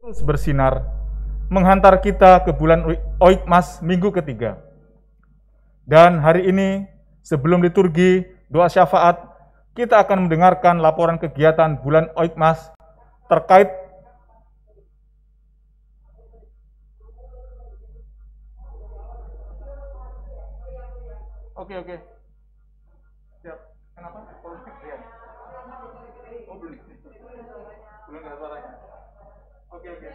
terus bersinar, menghantar kita ke bulan Oikmas minggu ketiga. Dan hari ini, sebelum liturgi doa syafaat, kita akan mendengarkan laporan kegiatan bulan Oikmas terkait Oke. Siap. Kenapa? Iya. Oh, belum. Belum ada suaranya. Oke. Ya.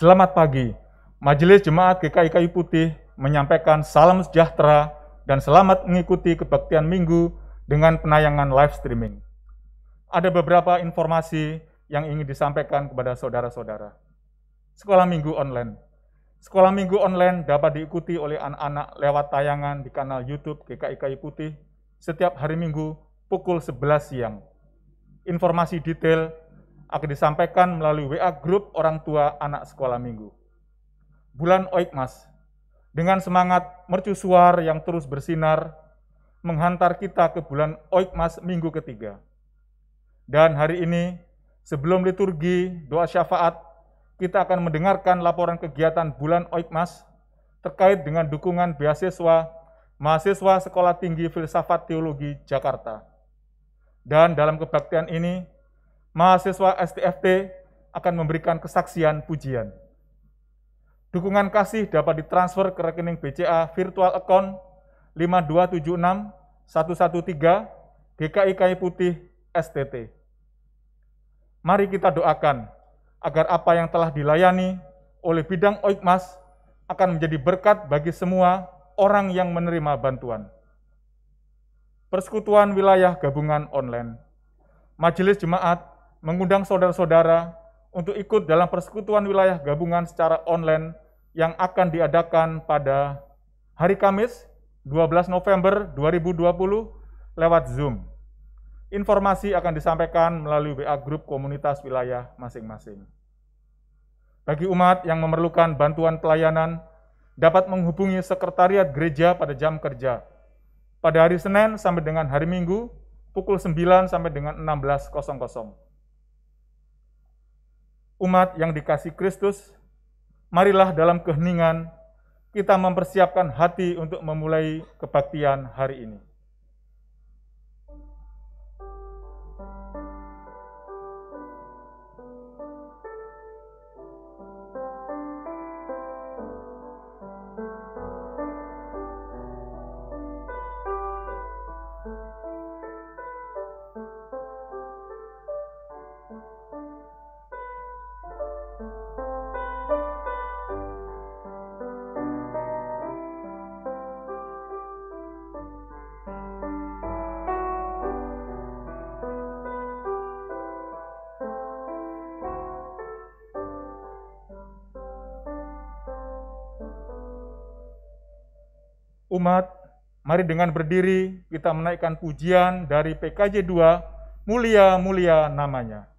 Selamat pagi. Majelis Jemaat GKI Kayu Putih menyampaikan salam sejahtera dan selamat mengikuti kebaktian Minggu dengan penayangan live streaming. Ada beberapa informasi yang ingin disampaikan kepada saudara-saudara. Sekolah Minggu online. Sekolah Minggu online dapat diikuti oleh anak-anak lewat tayangan di kanal YouTube GKI Kayu Putih setiap hari Minggu pukul 11 siang. Informasi detail akan disampaikan melalui WA grup orang tua anak sekolah minggu. Bulan Oikmas, dengan semangat mercusuar yang terus bersinar, menghantar kita ke bulan Oikmas minggu ketiga. Dan hari ini, sebelum liturgi doa syafaat, kita akan mendengarkan laporan kegiatan bulan Oikmas terkait dengan dukungan beasiswa mahasiswa Sekolah Tinggi Filsafat Teologi Jakarta. Dan dalam kebaktian ini, mahasiswa STFT akan memberikan kesaksian pujian. Dukungan kasih dapat ditransfer ke rekening BCA virtual account 5276 113 GKI Kayu Putih STT. Mari kita doakan agar apa yang telah dilayani oleh bidang Oikmas akan menjadi berkat bagi semua orang yang menerima bantuan. Persekutuan Wilayah Gabungan Online. Majelis Jemaat mengundang saudara-saudara untuk ikut dalam persekutuan wilayah gabungan secara online yang akan diadakan pada hari Kamis 12 November 2020 lewat Zoom. Informasi akan disampaikan melalui WA grup komunitas wilayah masing-masing. Bagi umat yang memerlukan bantuan pelayanan, dapat menghubungi sekretariat gereja pada jam kerja, pada hari Senin sampai dengan hari Minggu, pukul 9 sampai dengan 16.00. Umat yang dikasihi Kristus, marilah dalam keheningan kita mempersiapkan hati untuk memulai kebaktian hari ini. Umat, mari dengan berdiri kita menaikkan pujian dari PKJ 2, Mulia-mulia namanya.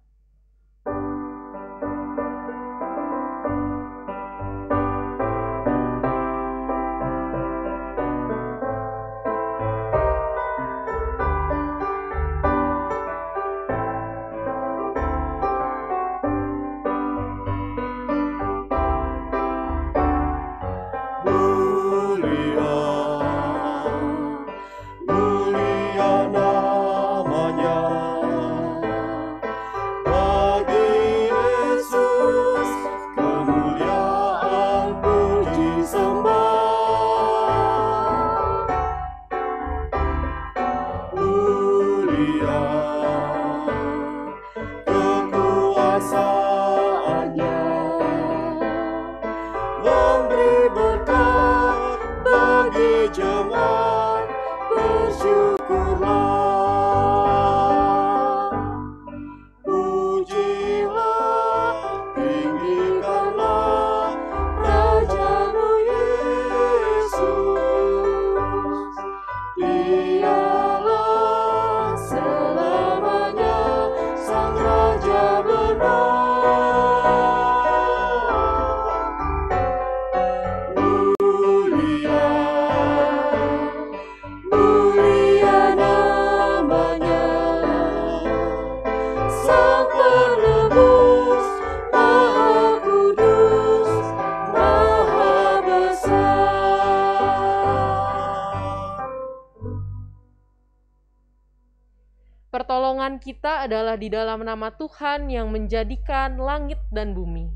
pertolongan kita adalah di dalam nama Tuhan yang menjadikan langit dan bumi.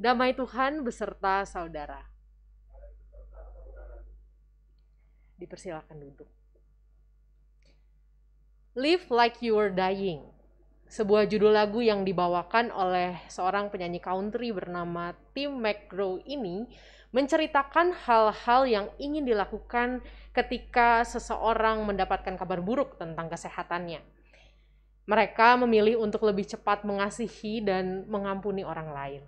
Damai Tuhan beserta saudara. Dipersilakan duduk. Live Like You Are Dying, sebuah judul lagu yang dibawakan oleh seorang penyanyi country bernama Tim McGraw ini menceritakan hal-hal yang ingin dilakukan ketika seseorang mendapatkan kabar buruk tentang kesehatannya. Mereka memilih untuk lebih cepat mengasihi dan mengampuni orang lain.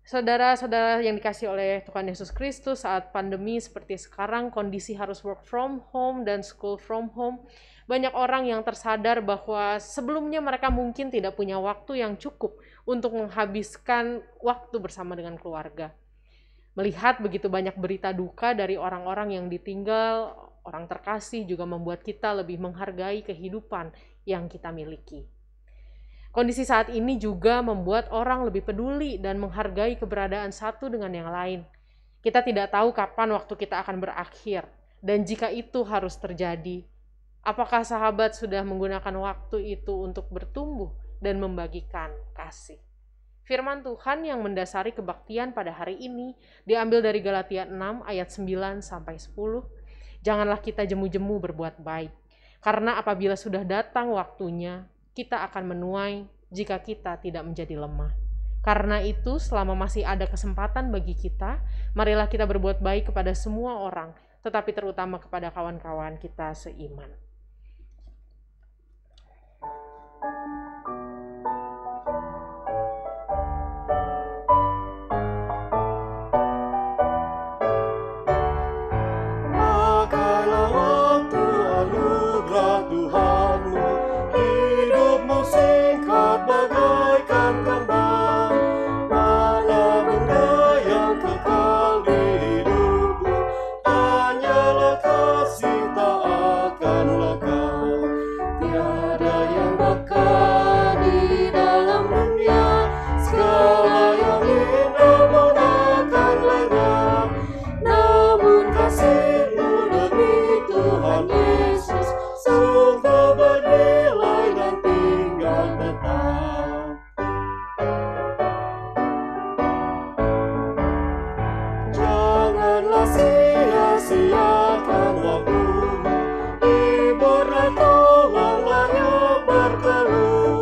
Saudara-saudara yang dikasihi oleh Tuhan Yesus Kristus, saat pandemi seperti sekarang, kondisi harus work from home dan school from home, banyak orang yang tersadar bahwa sebelumnya mereka mungkin tidak punya waktu yang cukup untuk menghabiskan waktu bersama dengan keluarga. Melihat begitu banyak berita duka dari orang-orang yang ditinggal, orang terkasih juga membuat kita lebih menghargai kehidupan yang kita miliki. Kondisi saat ini juga membuat orang lebih peduli dan menghargai keberadaan satu dengan yang lain. Kita tidak tahu kapan waktu kita akan berakhir, dan jika itu harus terjadi, apakah sahabat sudah menggunakan waktu itu untuk bertumbuh dan membagikan kasih? Firman Tuhan yang mendasari kebaktian pada hari ini diambil dari Galatia 6 ayat 9-10. Janganlah kita jemu-jemu berbuat baik, karena apabila sudah datang waktunya, kita akan menuai jika kita tidak menjadi lemah. Karena itu, selama masih ada kesempatan bagi kita, marilah kita berbuat baik kepada semua orang, tetapi terutama kepada kawan-kawan kita seiman. Pakailah waktu anugerah Tuhanmu, hidupmu singkat bagaikan kembang. Mana benda yang kekal di hidupmu, hanyalah kasih tak akan lekang. Tiada yang bakal di dalam dunia, segala yang indah pun akan lenyap. Namun kasih-Mu demi Tuhan Yesus sungguh bernilai dan tinggal tetap. Janganlah sia-siakan waktumu, hibur dan tolonglah yang berkeluh.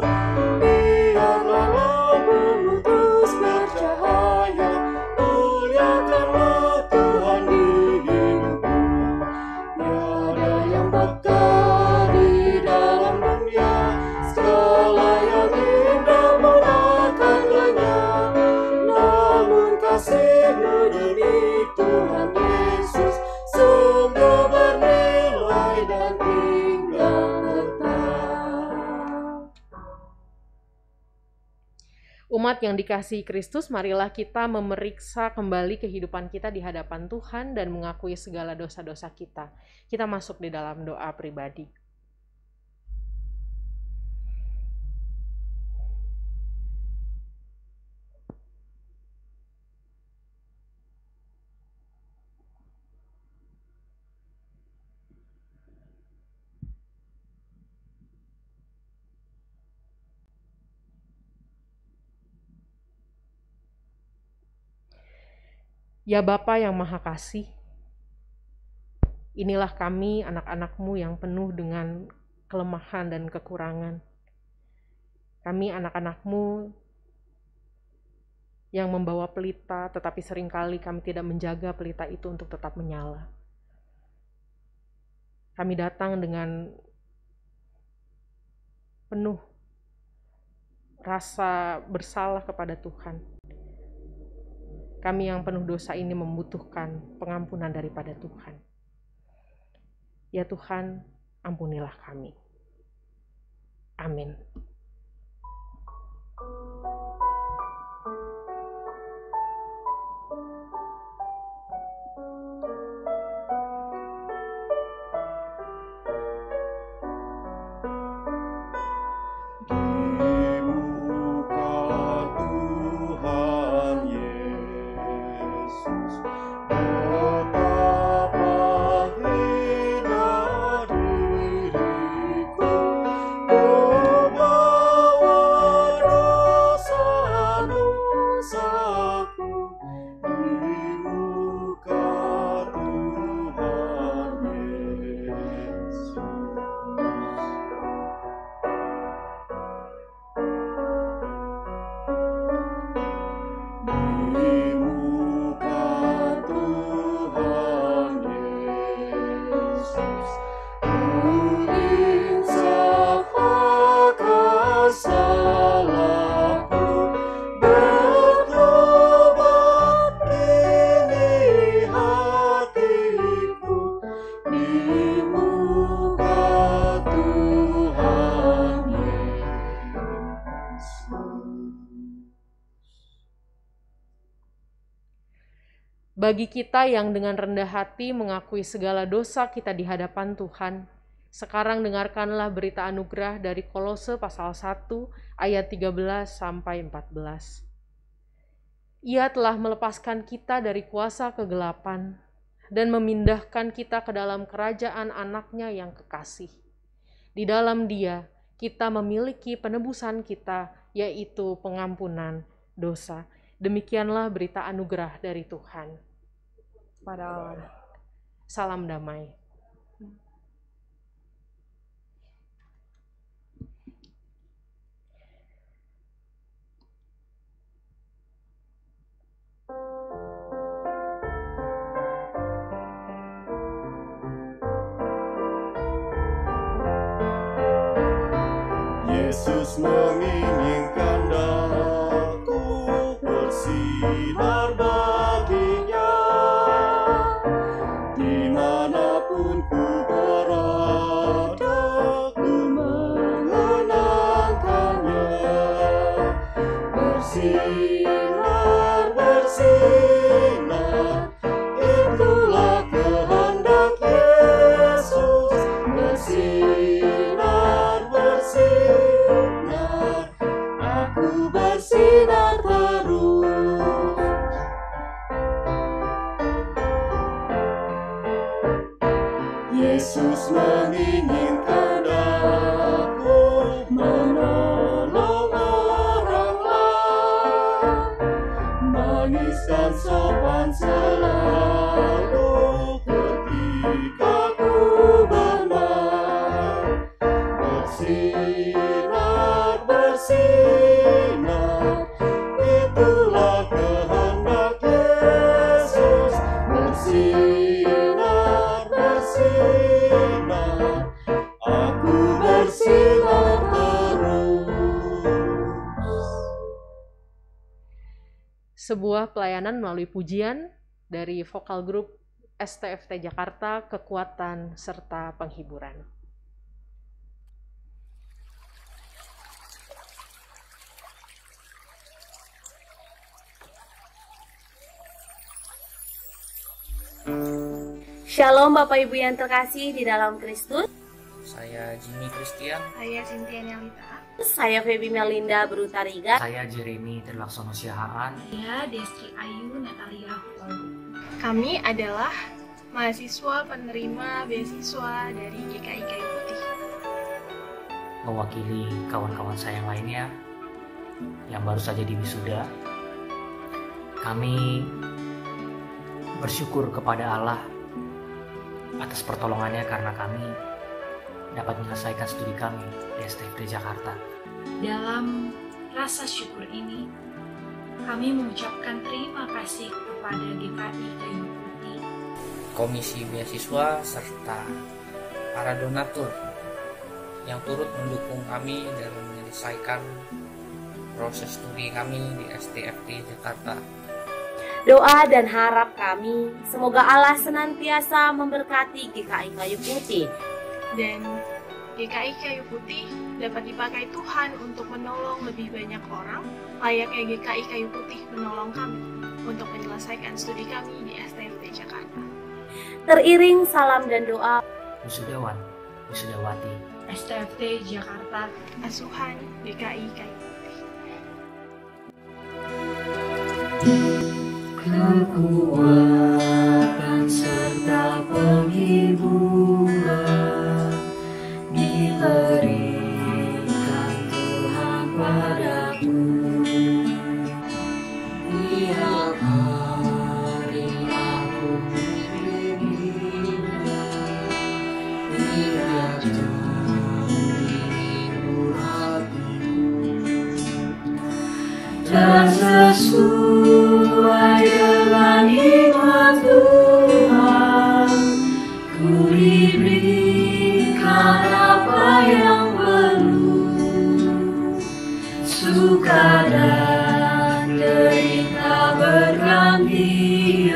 Biarlah lampumu terus bercahaya, muliakanlah Tuhan di hidupmu. Tiada yang bakal di dalam dunia, segala yang indah pun akan lenyap. Namun kasih-Mu demi Tuhan Yesus sungguh bernilai dan tinggal tetap. Umat yang dikasihi Kristus, marilah kita memeriksa kembali kehidupan kita di hadapan Tuhan dan mengakui segala dosa-dosa kita. Kita masuk di dalam doa pribadi. Ya Bapa yang Maha Kasih, inilah kami anak-anak-Mu yang penuh dengan kelemahan dan kekurangan. Kami anak-anak-Mu yang membawa pelita, tetapi seringkali kami tidak menjaga pelita itu untuk tetap menyala. Kami datang dengan penuh rasa bersalah kepada Tuhan. Kami yang penuh dosa ini membutuhkan pengampunan daripada Tuhan. Ya Tuhan, ampunilah kami. Amin. Bagi kita yang dengan rendah hati mengakui segala dosa kita di hadapan Tuhan, sekarang dengarkanlah berita anugerah dari Kolose pasal 1 ayat 13 sampai 14. Ia telah melepaskan kita dari kuasa kegelapan dan memindahkan kita ke dalam kerajaan anaknya yang kekasih. Di dalam Dia, kita memiliki penebusan kita, yaitu pengampunan dosa. Demikianlah berita anugerah dari Tuhan. Pada Allah. Salam damai. Yesus menginginkan daku bersinar baginya, dimanapun ku berada, ku mengenangkannya. Bersinar, bersinar, itulah kehendak Yesus. Bersinar, bersinar, aku bersinar terus. Yesus menginginkan aku menolong orang lain, manis dan sopan selalu ketika ku bermain. Bersinar, bersinar, itulah kehendak Yesus. Bersinar, bersinar, aku bersinar terus. Sebuah pelayanan melalui pujian dari vokal grup STFT Jakarta, Kekuatan serta Penghiburan. Shalom Bapak Ibu yang terkasih di dalam Kristus. Saya Jimmy Christian. Saya Cynthia Nelita. Saya Feby Melinda Brutariga. Saya Jeremy Terlaksono Siahaan. Saya Destri Ayu Natalia Hutalu. Kami adalah mahasiswa penerima beasiswa dari GKI Kayu Putih. Mewakili kawan-kawan saya yang lainnya yang baru saja diwisuda, kami bersyukur kepada Allah atas pertolongannya karena kami dapat menyelesaikan studi kami di STFT Jakarta. Dalam rasa syukur ini, kami mengucapkan terima kasih kepada GKI Kayu Putih, Komisi Beasiswa serta para donatur yang turut mendukung kami dalam menyelesaikan proses studi kami di STFT Jakarta. Doa dan harap kami, semoga Allah senantiasa memberkati GKI Kayu Putih. dan GKI Kayu Putih dapat dipakai Tuhan untuk menolong lebih banyak orang, layaknya GKI Kayu Putih menolong kami untuk menyelesaikan studi kami di STFT Jakarta. Teriring salam dan doa Wisudawan, Wisudawati, STFT Jakarta, Asuhan GKI Kayu Putih. Kekuatan serta penghiburan diberikan Tuhan padaku. Tiap hari aku mengiringinya, tiap jam menghibur hatiku, dan sesuai dengan hikmat Tuhan, ku diberikan apa yang perlu, suka dan derita bergantian,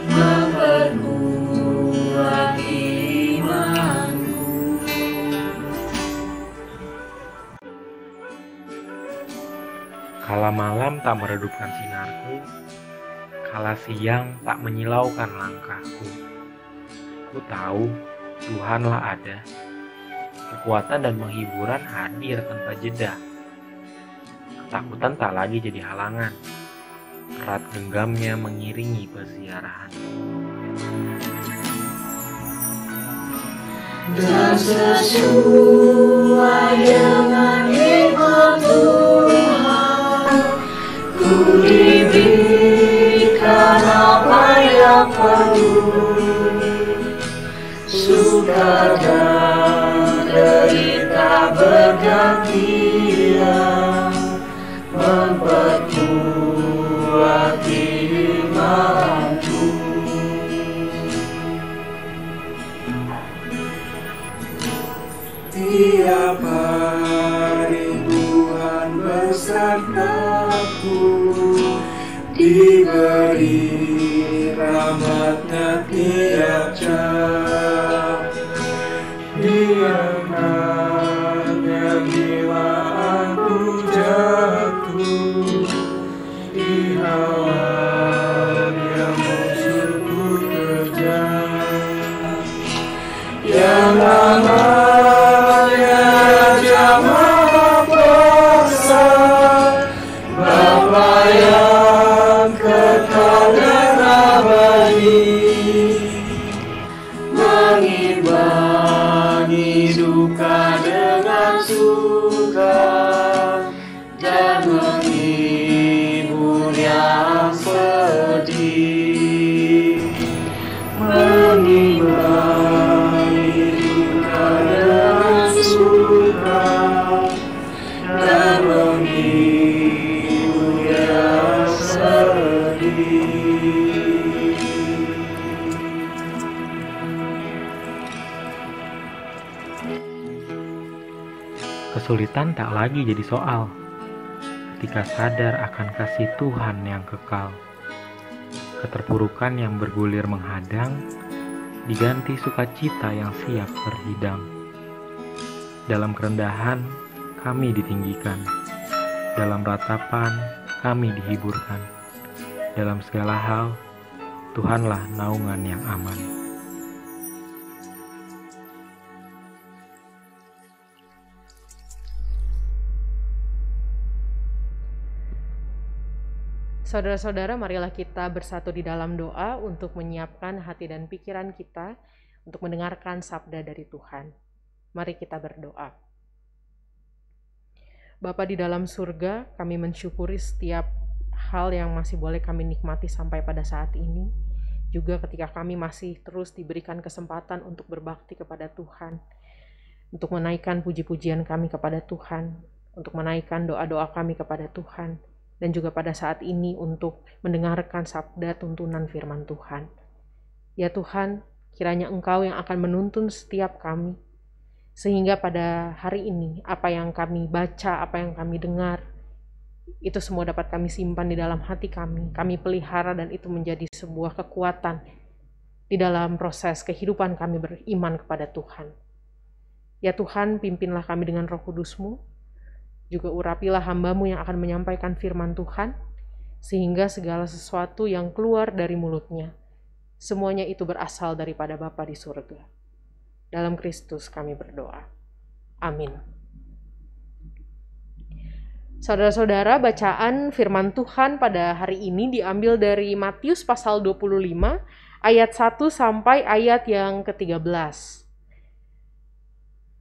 memperkuat imanku. Kala malam tak meredupkan sinarku, Kala siang tak menyilaukan langkahku. Ku tahu Tuhanlah ada. Kekuatan dan penghiburan hadir tanpa jeda. Ketakutan tak lagi jadi halangan. Erat genggamnya mengiringi peziarahan. Dan sesuai dengan hikmat Tuhan, ku diberikan apa yang perlu, suka dan derita bergantian, memperkuat imanku. Tiap hari Tuhan besertaku, diberi rahmat-Nya tiap jam. Diangkatnya bila aku jatuh, dihalau musuhku kejam. Yang namanya Jamaah Besar, Bapa yang kekal dan abadi, mengimbangi duka dengan suka dan menghibur yang sedih, mengimbangi duka dengan suka dan menghibur yang sedih. Kesulitan tak lagi jadi soal ketika sadar akan kasih Tuhan yang kekal. Keterpurukan yang bergulir menghadang diganti sukacita yang siap berhidang. Dalam kerendahan kami ditinggikan, dalam ratapan kami dihiburkan. Dalam segala hal Tuhanlah naungan yang aman. Saudara-saudara, marilah kita bersatu di dalam doa untuk menyiapkan hati dan pikiran kita untuk mendengarkan sabda dari Tuhan. Mari kita berdoa. Bapa di dalam surga, kami mensyukuri setiap hal yang masih boleh kami nikmati sampai pada saat ini. Juga ketika kami masih terus diberikan kesempatan untuk berbakti kepada Tuhan, untuk menaikkan puji-pujian kami kepada Tuhan, untuk menaikkan doa-doa kami kepada Tuhan, dan juga pada saat ini untuk mendengarkan sabda tuntunan firman Tuhan. Ya Tuhan, kiranya Engkau yang akan menuntun setiap kami, sehingga pada hari ini apa yang kami baca, apa yang kami dengar, itu semua dapat kami simpan di dalam hati kami pelihara, dan itu menjadi sebuah kekuatan di dalam proses kehidupan kami beriman kepada Tuhan. Ya Tuhan, pimpinlah kami dengan Roh Kudus-Mu, juga urapilah hamba-Mu yang akan menyampaikan firman Tuhan, sehingga segala sesuatu yang keluar dari mulutnya, semuanya itu berasal daripada Bapa di surga. Dalam Kristus kami berdoa. Amin. Saudara-saudara, bacaan firman Tuhan pada hari ini diambil dari Matius pasal 25, ayat 1 sampai ayat yang ke-13.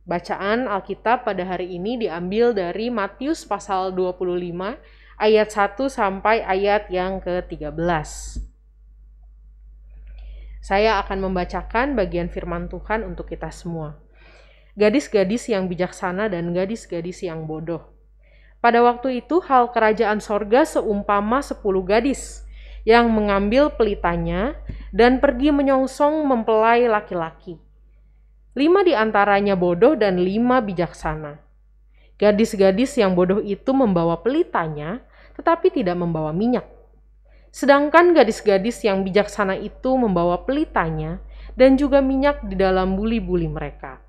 Bacaan Alkitab pada hari ini diambil dari Matius pasal 25 ayat 1 sampai ayat yang ke-13. Saya akan membacakan bagian firman Tuhan untuk kita semua. Gadis-gadis yang bijaksana dan gadis-gadis yang bodoh. Pada waktu itu hal kerajaan sorga seumpama 10 gadis yang mengambil pelitanya dan pergi menyongsong mempelai laki-laki. 5 di antaranya bodoh dan 5 bijaksana. Gadis-gadis yang bodoh itu membawa pelitanya, tetapi tidak membawa minyak. Sedangkan gadis-gadis yang bijaksana itu membawa pelitanya dan juga minyak di dalam buli-buli mereka.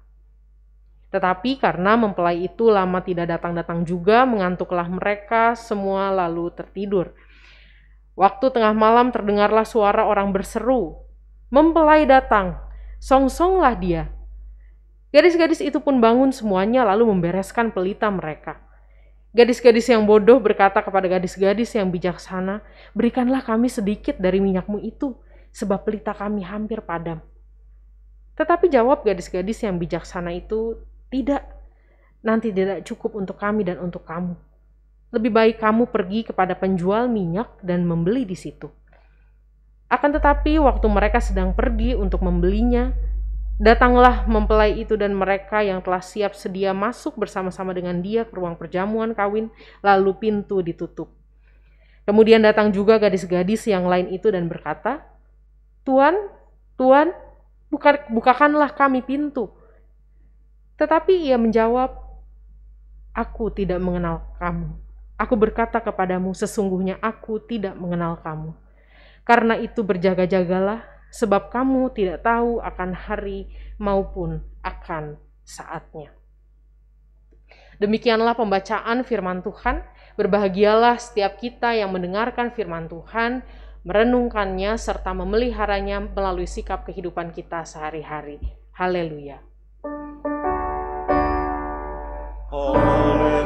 Tetapi karena mempelai itu lama tidak datang-datang juga, mengantuklah mereka semua lalu tertidur. Waktu tengah malam terdengarlah suara orang berseru, "Mempelai datang, songsonglah dia." Gadis-gadis itu pun bangun semuanya lalu membereskan pelita mereka. Gadis-gadis yang bodoh berkata kepada gadis-gadis yang bijaksana, "Berikanlah kami sedikit dari minyakmu itu, sebab pelita kami hampir padam." Tetapi jawab gadis-gadis yang bijaksana itu, "Tidak, nanti tidak cukup untuk kami dan untuk kamu. Lebih baik kamu pergi kepada penjual minyak dan membeli di situ." Akan tetapi waktu mereka sedang pergi untuk membelinya, datanglah mempelai itu dan mereka yang telah siap sedia masuk bersama-sama dengan dia ke ruang perjamuan kawin, lalu pintu ditutup. Kemudian datang juga gadis-gadis yang lain itu dan berkata, "Tuan, Tuan, bukakanlah kami pintu." Tetapi ia menjawab, "Aku tidak mengenal kamu. Aku berkata kepadamu, sesungguhnya aku tidak mengenal kamu. Karena itu berjaga-jagalah, sebab kamu tidak tahu akan hari maupun akan saatnya." Demikianlah pembacaan firman Tuhan. Berbahagialah setiap kita yang mendengarkan firman Tuhan, merenungkannya, serta memeliharanya melalui sikap kehidupan kita sehari-hari. Haleluya. Haleluya,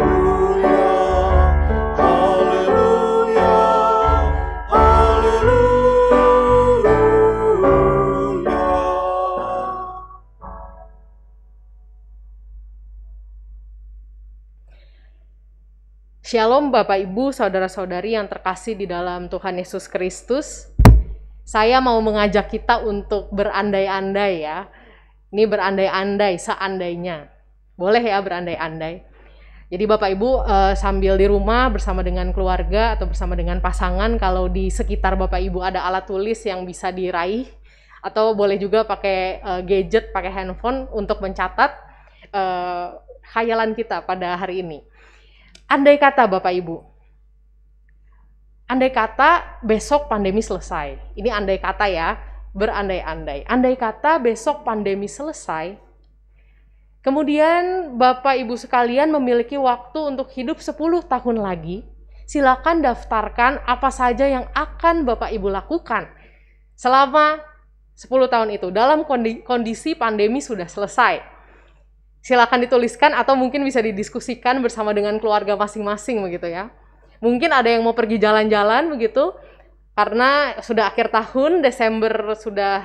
haleluya, haleluya. Shalom Bapak Ibu, Saudara-saudari yang terkasih di dalam Tuhan Yesus Kristus. Saya mau mengajak kita untuk berandai-andai ya. Ini berandai-andai seandainya. Boleh ya berandai-andai. Jadi Bapak Ibu sambil di rumah bersama dengan keluarga atau bersama dengan pasangan, kalau di sekitar Bapak Ibu ada alat tulis yang bisa diraih, atau boleh juga pakai gadget, pakai handphone untuk mencatat khayalan kita pada hari ini. Andai kata Bapak Ibu, andai kata besok pandemi selesai. Ini andai kata ya, berandai-andai. Andai kata besok pandemi selesai, kemudian Bapak Ibu sekalian memiliki waktu untuk hidup 10 tahun lagi, silakan daftarkan apa saja yang akan Bapak Ibu lakukan selama 10 tahun itu dalam kondisi pandemi sudah selesai. Silakan dituliskan atau mungkin bisa didiskusikan bersama dengan keluarga masing-masing begitu ya. Mungkin ada yang mau pergi jalan-jalan begitu, karena sudah akhir tahun, Desember sudah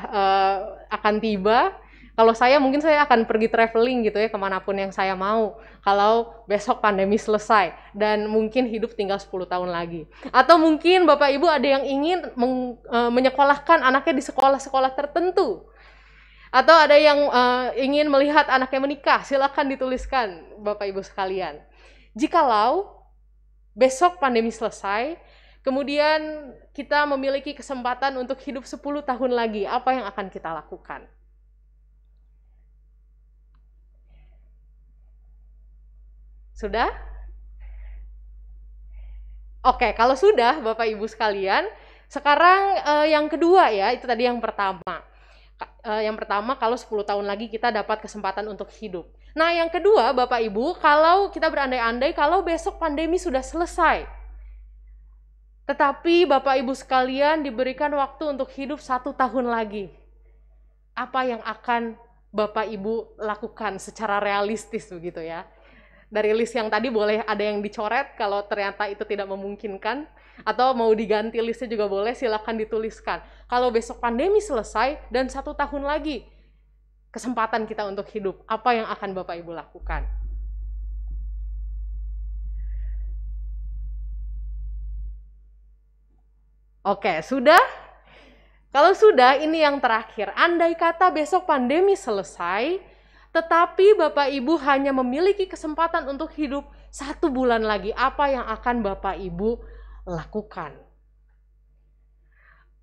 akan tiba. Kalau saya mungkin saya akan pergi traveling gitu ya, kemanapun yang saya mau. Kalau besok pandemi selesai dan mungkin hidup tinggal 10 tahun lagi. Atau mungkin Bapak Ibu ada yang ingin menyekolahkan anaknya di sekolah-sekolah tertentu. Atau ada yang ingin melihat anaknya menikah, silakan dituliskan Bapak Ibu sekalian. Jikalau besok pandemi selesai, kemudian kita memiliki kesempatan untuk hidup 10 tahun lagi, apa yang akan kita lakukan? Sudah? Oke, kalau sudah Bapak Ibu sekalian, sekarang yang kedua ya, itu tadi yang pertama. Yang pertama, kalau 10 tahun lagi kita dapat kesempatan untuk hidup. Nah, yang kedua Bapak Ibu, kalau kita berandai-andai kalau besok pandemi sudah selesai, tetapi Bapak Ibu sekalian diberikan waktu untuk hidup 1 tahun lagi, apa yang akan Bapak Ibu lakukan secara realistis begitu ya? Dari list yang tadi boleh ada yang dicoret kalau ternyata itu tidak memungkinkan, atau mau diganti listnya juga boleh, silakan dituliskan. Kalau besok pandemi selesai dan 1 tahun lagi kesempatan kita untuk hidup, apa yang akan Bapak Ibu lakukan? Oke, sudah? Kalau sudah, ini yang terakhir. Andai kata besok pandemi selesai, tetapi Bapak Ibu hanya memiliki kesempatan untuk hidup 1 bulan lagi, apa yang akan Bapak Ibu lakukan?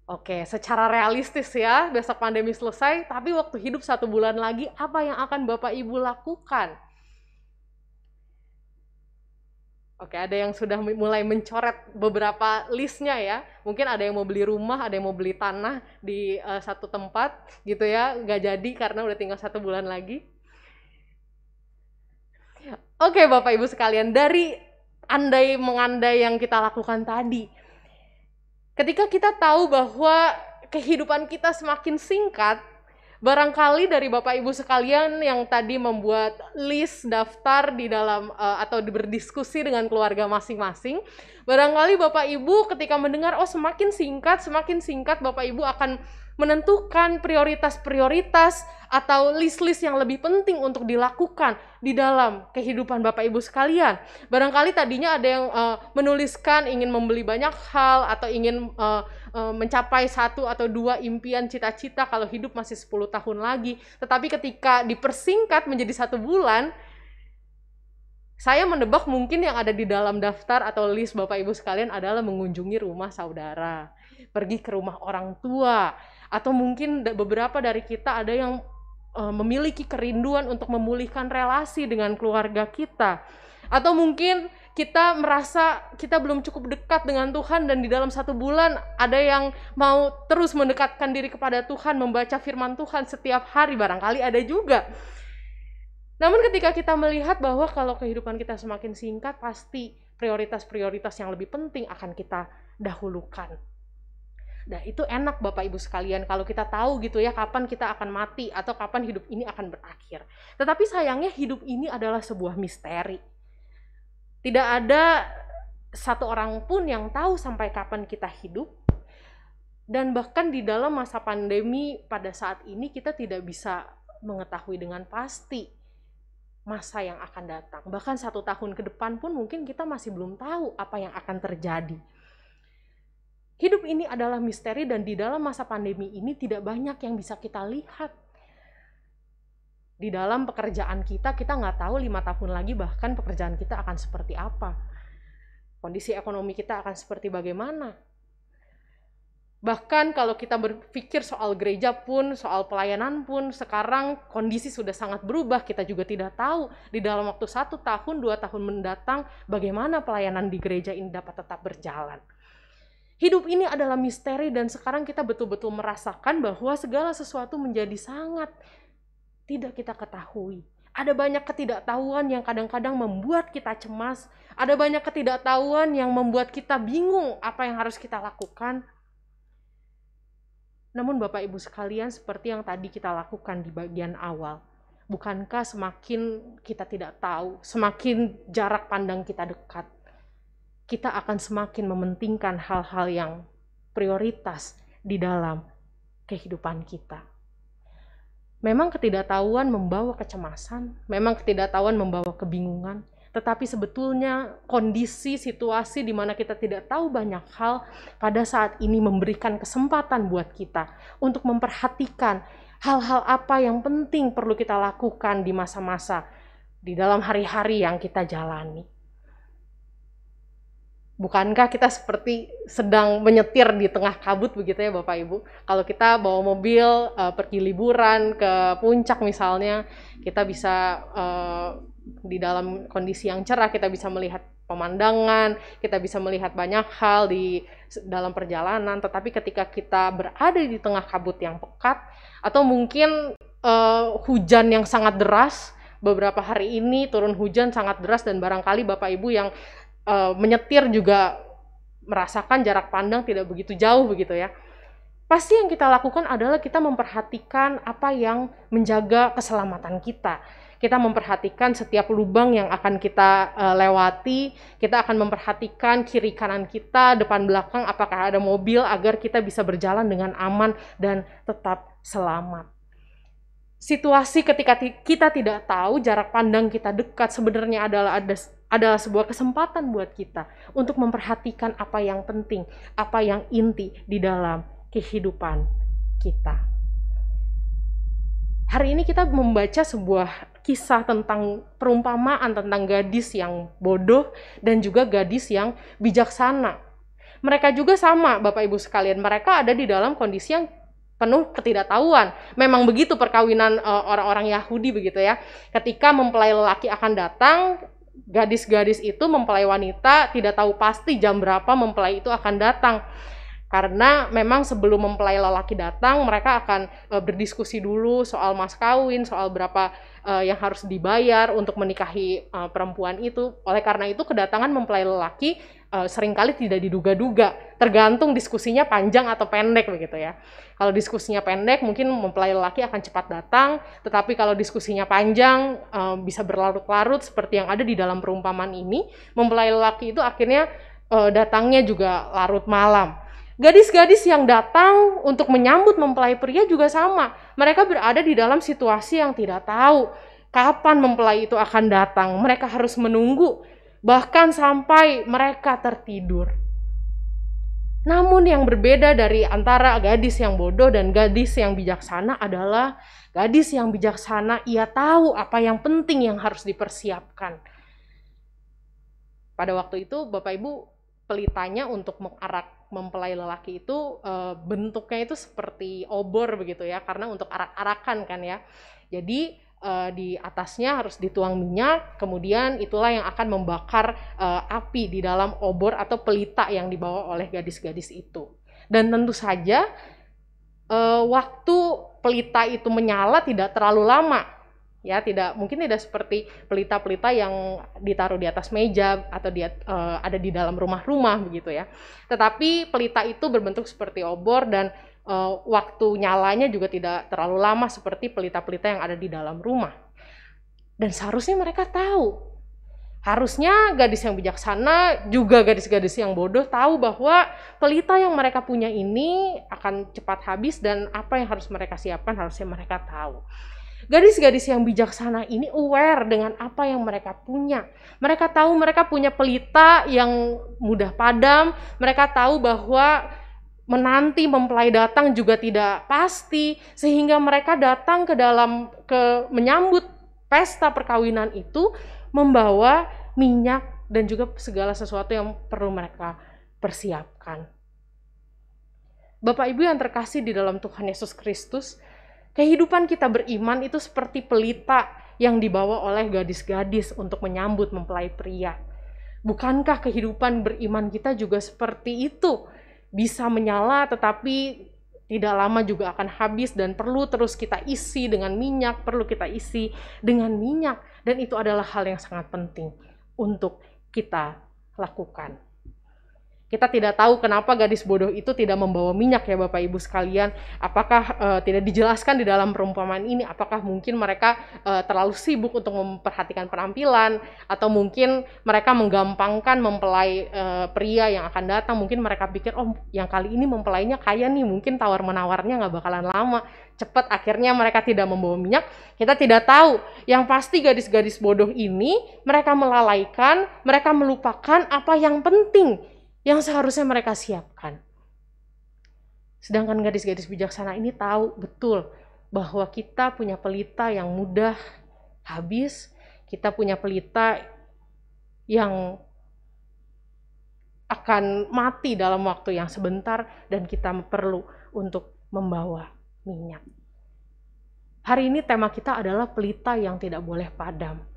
Oke, secara realistis ya, besok pandemi selesai, tapi waktu hidup 1 bulan lagi, apa yang akan Bapak Ibu lakukan? Oke, ada yang sudah mulai mencoret beberapa listnya ya. Mungkin ada yang mau beli rumah, ada yang mau beli tanah di satu tempat gitu ya, nggak jadi karena udah tinggal 1 bulan lagi. Oke Bapak Ibu sekalian, dari andai-mengandai yang kita lakukan tadi, Ketika kita tahu bahwa kehidupan kita semakin singkat, barangkali dari Bapak Ibu sekalian yang tadi membuat list daftar di dalam atau berdiskusi dengan keluarga masing-masing, barangkali Bapak Ibu ketika mendengar semakin singkat Bapak Ibu akan menentukan prioritas-prioritas atau list-list yang lebih penting untuk dilakukan di dalam kehidupan Bapak Ibu sekalian. Barangkali tadinya ada yang menuliskan ingin membeli banyak hal atau ingin mencapai 1 atau 2 impian cita-cita kalau hidup masih 10 tahun lagi. Tetapi ketika dipersingkat menjadi 1 bulan, saya menebak mungkin yang ada di dalam daftar atau list Bapak Ibu sekalian adalah mengunjungi rumah saudara, pergi ke rumah orang tua, atau mungkin beberapa dari kita ada yang memiliki kerinduan untuk memulihkan relasi dengan keluarga kita. Atau mungkin kita merasa kita belum cukup dekat dengan Tuhan dan di dalam 1 bulan ada yang mau terus mendekatkan diri kepada Tuhan, membaca firman Tuhan setiap hari, barangkali ada juga. Namun ketika kita melihat bahwa kalau kehidupan kita semakin singkat, pasti prioritas-prioritas yang lebih penting akan kita dahulukan. Nah, itu enak Bapak Ibu sekalian kalau kita tahu gitu ya kapan kita akan mati atau kapan hidup ini akan berakhir. Tetapi sayangnya hidup ini adalah sebuah misteri. Tidak ada satu orang pun yang tahu sampai kapan kita hidup. Dan bahkan di dalam masa pandemi pada saat ini kita tidak bisa mengetahui dengan pasti masa yang akan datang. Bahkan 1 tahun ke depan pun mungkin kita masih belum tahu apa yang akan terjadi. Hidup ini adalah misteri dan di dalam masa pandemi ini tidak banyak yang bisa kita lihat. Di dalam pekerjaan kita nggak tahu 5 tahun lagi bahkan pekerjaan kita akan seperti apa. Kondisi ekonomi kita akan seperti bagaimana. Bahkan kalau kita berpikir soal gereja pun, soal pelayanan pun, sekarang kondisi sudah sangat berubah. Kita juga tidak tahu di dalam waktu 1 tahun, 2 tahun mendatang bagaimana pelayanan di gereja ini dapat tetap berjalan. Hidup ini adalah misteri dan sekarang kita betul-betul merasakan bahwa segala sesuatu menjadi sangat tidak kita ketahui. Ada banyak ketidaktahuan yang kadang-kadang membuat kita cemas. Ada banyak ketidaktahuan yang membuat kita bingung apa yang harus kita lakukan. Namun Bapak Ibu sekalian, seperti yang tadi kita lakukan di bagian awal, bukankah semakin kita tidak tahu, semakin jarak pandang kita dekat, kita akan semakin mementingkan hal-hal yang prioritas di dalam kehidupan kita. Memang ketidaktahuan membawa kecemasan, memang ketidaktahuan membawa kebingungan, tetapi sebetulnya kondisi, situasi di mana kita tidak tahu banyak hal pada saat ini memberikan kesempatan buat kita untuk memperhatikan hal-hal apa yang penting perlu kita lakukan di masa-masa di dalam hari-hari yang kita jalani. Bukankah kita seperti sedang menyetir di tengah kabut begitu ya Bapak Ibu? Kalau kita bawa mobil pergi liburan ke puncak misalnya, kita bisa di dalam kondisi yang cerah, kita bisa melihat pemandangan, kita bisa melihat banyak hal di dalam perjalanan. Tetapi ketika kita berada di tengah kabut yang pekat, atau mungkin hujan yang sangat deras, beberapa hari ini turun hujan sangat deras dan barangkali Bapak Ibu yang menyetir juga merasakan jarak pandang tidak begitu jauh begitu ya. Pasti yang kita lakukan adalah kita memperhatikan apa yang menjaga keselamatan kita. Kita memperhatikan setiap lubang yang akan kita lewati, kita akan memperhatikan kiri kanan kita, depan belakang apakah ada mobil agar kita bisa berjalan dengan aman dan tetap selamat. Situasi ketika kita tidak tahu, jarak pandang kita dekat, sebenarnya adalah sebuah kesempatan buat kita untuk memperhatikan apa yang penting, apa yang inti di dalam kehidupan kita. Hari ini kita membaca sebuah kisah tentang perumpamaan tentang gadis yang bodoh dan juga gadis yang bijaksana. Mereka juga sama, Bapak Ibu sekalian, mereka ada di dalam kondisi yang penuh ketidaktahuan. Memang begitu perkawinan orang-orang Yahudi begitu ya. Ketika mempelai lelaki akan datang, gadis-gadis itu mempelai wanita tidak tahu pasti jam berapa mempelai itu akan datang. Karena memang sebelum mempelai lelaki datang, mereka akan berdiskusi dulu soal mas kawin, soal berapa yang harus dibayar untuk menikahi perempuan itu. Oleh karena itu kedatangan mempelai lelaki seringkali tidak diduga-duga, tergantung diskusinya panjang atau pendek begitu ya. Kalau diskusinya pendek mungkin mempelai lelaki akan cepat datang, tetapi kalau diskusinya panjang bisa berlarut-larut seperti yang ada di dalam perumpamaan ini, mempelai lelaki itu akhirnya datangnya juga larut malam. Gadis-gadis yang datang untuk menyambut mempelai pria juga sama. Mereka berada di dalam situasi yang tidak tahu kapan mempelai itu akan datang. Mereka harus menunggu, bahkan sampai mereka tertidur. Namun yang berbeda dari antara gadis yang bodoh dan gadis yang bijaksana adalah gadis yang bijaksana, ia tahu apa yang penting yang harus dipersiapkan. Pada waktu itu Bapak Ibu, pelitanya untuk mengarak mempelai lelaki itu bentuknya itu seperti obor begitu ya, karena untuk arak-arakan kan ya. Jadi di atasnya harus dituang minyak, kemudian itulah yang akan membakar api di dalam obor atau pelita yang dibawa oleh gadis-gadis itu. Dan tentu saja waktu pelita itu menyala tidak terlalu lama. Ya, mungkin tidak seperti pelita-pelita yang ditaruh di atas meja atau ada di dalam rumah-rumah begitu ya. Tetapi pelita itu berbentuk seperti obor dan waktu nyalanya juga tidak terlalu lama seperti pelita-pelita yang ada di dalam rumah. Dan seharusnya mereka tahu. Harusnya gadis yang bijaksana juga gadis-gadis yang bodoh tahu bahwa pelita yang mereka punya ini akan cepat habis dan apa yang harus mereka siapkan harusnya mereka tahu. Gadis-gadis yang bijaksana ini aware dengan apa yang mereka punya. Mereka tahu mereka punya pelita yang mudah padam. Mereka tahu bahwa menanti mempelai datang juga tidak pasti, sehingga mereka datang menyambut pesta perkawinan itu membawa minyak dan juga segala sesuatu yang perlu mereka persiapkan. Bapak Ibu yang terkasih di dalam Tuhan Yesus Kristus, kehidupan kita beriman itu seperti pelita yang dibawa oleh gadis-gadis untuk menyambut mempelai pria. Bukankah kehidupan beriman kita juga seperti itu? Bisa menyala tetapi tidak lama juga akan habis dan perlu terus kita isi dengan minyak, dan itu adalah hal yang sangat penting untuk kita lakukan. Kita tidak tahu kenapa gadis bodoh itu tidak membawa minyak ya Bapak Ibu sekalian. Apakah tidak dijelaskan di dalam perumpamaan ini, apakah mungkin mereka terlalu sibuk untuk memperhatikan penampilan, atau mungkin mereka menggampangkan mempelai pria yang akan datang. Mungkin mereka pikir, oh yang kali ini mempelainya kaya nih, mungkin tawar-menawarnya nggak bakalan lama, cepat, akhirnya mereka tidak membawa minyak. Kita tidak tahu. Yang pasti gadis-gadis bodoh ini, mereka melalaikan, mereka melupakan apa yang penting yang seharusnya mereka siapkan. Sedangkan gadis-gadis bijaksana ini tahu betul bahwa kita punya pelita yang mudah habis, kita punya pelita yang akan mati dalam waktu yang sebentar, dan kita perlu untuk membawa minyak. Hari ini tema kita adalah pelita yang tidak boleh padam.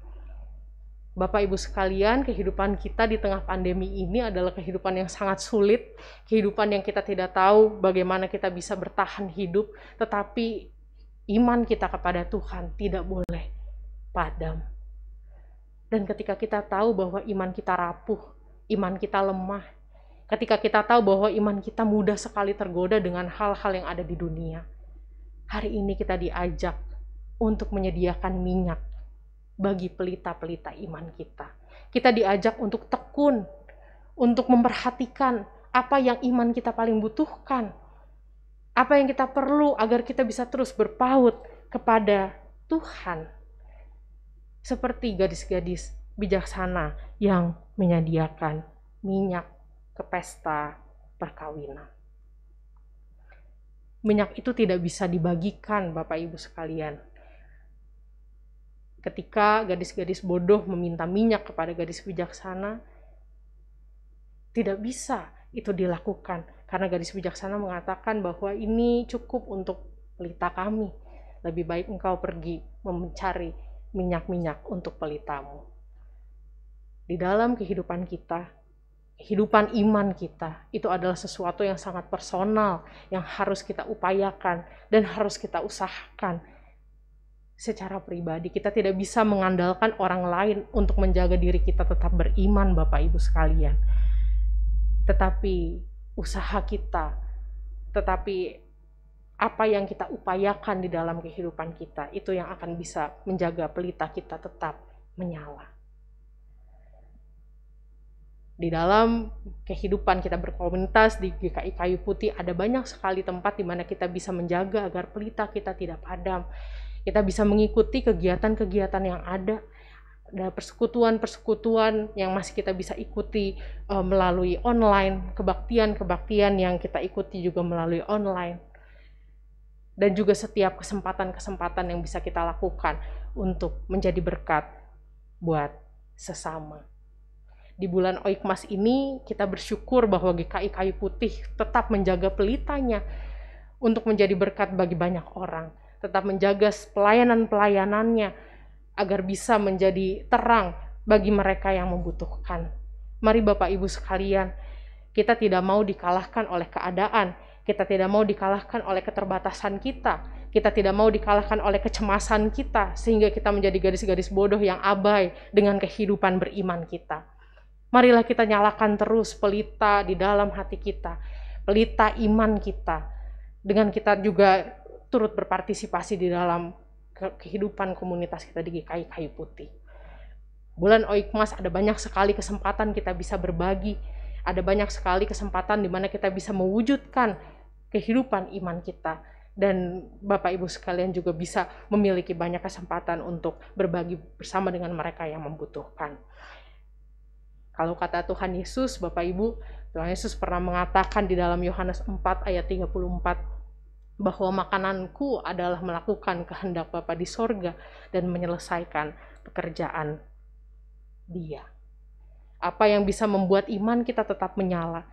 Bapak Ibu sekalian, kehidupan kita di tengah pandemi ini adalah kehidupan yang sangat sulit, kehidupan yang kita tidak tahu bagaimana kita bisa bertahan hidup, tetapi iman kita kepada Tuhan tidak boleh padam. Dan ketika kita tahu bahwa iman kita rapuh, iman kita lemah, ketika kita tahu bahwa iman kita mudah sekali tergoda dengan hal-hal yang ada di dunia, hari ini kita diajak untuk menyediakan minyak bagi pelita-pelita iman kita. Kita diajak untuk tekun, untuk memperhatikan apa yang iman kita paling butuhkan, apa yang kita perlu agar kita bisa terus berpaut kepada Tuhan. Seperti gadis-gadis bijaksana yang menyediakan minyak ke pesta perkawinan. Minyak itu tidak bisa dibagikan, Bapak Ibu sekalian. Ketika gadis-gadis bodoh meminta minyak kepada gadis bijaksana, tidak bisa itu dilakukan. Karena gadis bijaksana mengatakan bahwa ini cukup untuk pelita kami. Lebih baik engkau pergi mencari minyak-minyak untuk pelitamu. Di dalam kehidupan kita, kehidupan iman kita, itu adalah sesuatu yang sangat personal, yang harus kita upayakan dan harus kita usahakan. secara pribadi. Kita tidak bisa mengandalkan orang lain untuk menjaga diri kita tetap beriman, Bapak Ibu sekalian. Tetapi usaha kita, tetapi apa yang kita upayakan di dalam kehidupan kita, itu yang akan bisa menjaga pelita kita tetap menyala. Di dalam kehidupan kita berkomunitas di GKI Kayu Putih, ada banyak sekali tempat di mana kita bisa menjaga agar pelita kita tidak padam. Kita bisa mengikuti kegiatan-kegiatan yang ada persekutuan-persekutuan yang masih kita bisa ikuti melalui online, kebaktian-kebaktian yang kita ikuti juga melalui online. Dan juga setiap kesempatan-kesempatan yang bisa kita lakukan untuk menjadi berkat buat sesama. Di bulan Oikmas ini kita bersyukur bahwa GKI Kayu Putih tetap menjaga pelitanya untuk menjadi berkat bagi banyak orang, tetap menjaga pelayanan-pelayanannya agar bisa menjadi terang bagi mereka yang membutuhkan. Mari Bapak Ibu sekalian, kita tidak mau dikalahkan oleh keadaan, kita tidak mau dikalahkan oleh keterbatasan kita tidak mau dikalahkan oleh kecemasan kita, sehingga kita menjadi gadis-gadis bodoh yang abai dengan kehidupan beriman kita. Marilah kita nyalakan terus pelita di dalam hati kita, pelita iman kita, dengan kita juga turut berpartisipasi di dalam kehidupan komunitas kita di GKI Kayu Putih. Bulan Oikmas ada banyak sekali kesempatan kita bisa berbagi, ada banyak sekali kesempatan di mana kita bisa mewujudkan kehidupan iman kita, dan Bapak Ibu sekalian juga bisa memiliki banyak kesempatan untuk berbagi bersama dengan mereka yang membutuhkan. Kalau kata Tuhan Yesus, Bapak Ibu, Tuhan Yesus pernah mengatakan di dalam Yohanes 4 ayat 34 bahwa makananku adalah melakukan kehendak Bapa di sorga dan menyelesaikan pekerjaan Dia. Apa yang bisa membuat iman kita tetap menyala?